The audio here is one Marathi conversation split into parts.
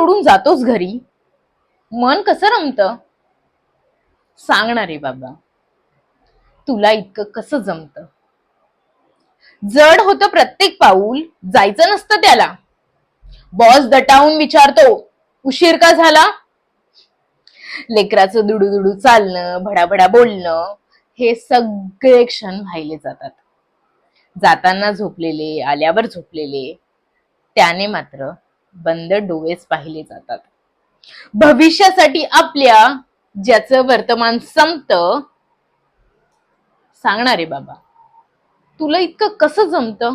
सोडून जातोस घरी, मन कसं रमतं? सांगणार रे बाबा, तुला इतकं कसं जमतं? जड होतं प्रत्येक पाऊल, जायचं नसतं त्याला. बॉस दटावून विचारतो, उशीर का झाला? लेकराचं दुडू चालणं, भडाभडा बोलणं, हे सगळे क्षण वाहिले जातात. जाताना झोपलेले, आल्यावर झोपलेले, त्याने मात्र बंद डोळेच पाहिले जातात. भविष्यासाठी आपल्या ज्याचं वर्तमान संपतं, सांगणारे बाबा, तुला इतकं कसं जमतं?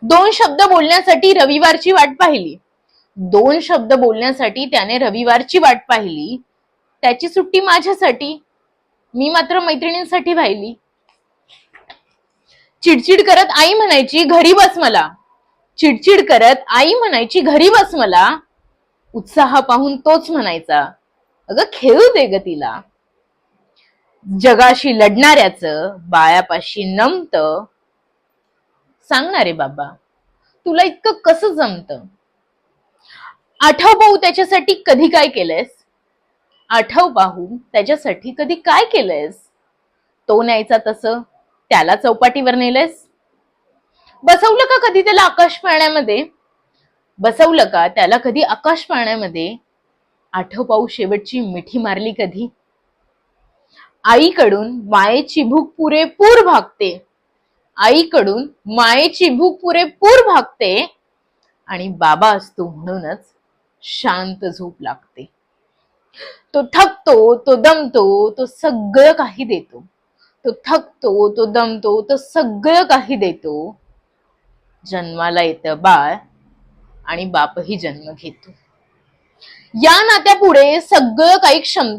2 शब्द बोलण्यासाठी रविवारची वाट पाहिली. 2 शब्द बोलण्यासाठी त्याने रविवारची वाट पाहिली. त्याची सुट्टी माझ्यासाठी, मी मात्र मैत्रिणींसाठी वाहिली. चिडचिड करत आई म्हणायची घरी बस मला. चिडचिड करत आई म्हणायची घरी बस मला. उत्साह पाहून तोच म्हणायचा, अगं खेळू दे ग तिला. जगाशी लढणाऱ्याचं बाळापाशी नमत. सांगणारे बाबा, तुला इतकं कसं जमतं? आठव पाहू त्याच्यासाठी कधी काय केलंयस? आठव पाहू त्याच्यासाठी कधी काय केलंयस? तो न्यायचा तसं त्याला चौपाटीवर नेलंयस? बसवलं का कधी त्याला आकाश पाळण्यामध्ये? बसवलं का त्याला कधी आकाश पाळण्यामध्ये? आठव पाहू शेवटची मिठी मारली कधी? आईकडून मायेची भूक पुरेपूर भागते. आईकडून मायेची भूक पुरेपूर भागते आणि बाबा असतो म्हणूनच शांत झोप लागते. तो थकतो, तो दमतो, तो सगळं काही देतो. तो थकतो, तो दमतो, तो सगळं काही देतो. जन्माला येतं बाळ आणि बापही जन्म घेतो. या नात्यापुढे सगळं काही क्षमता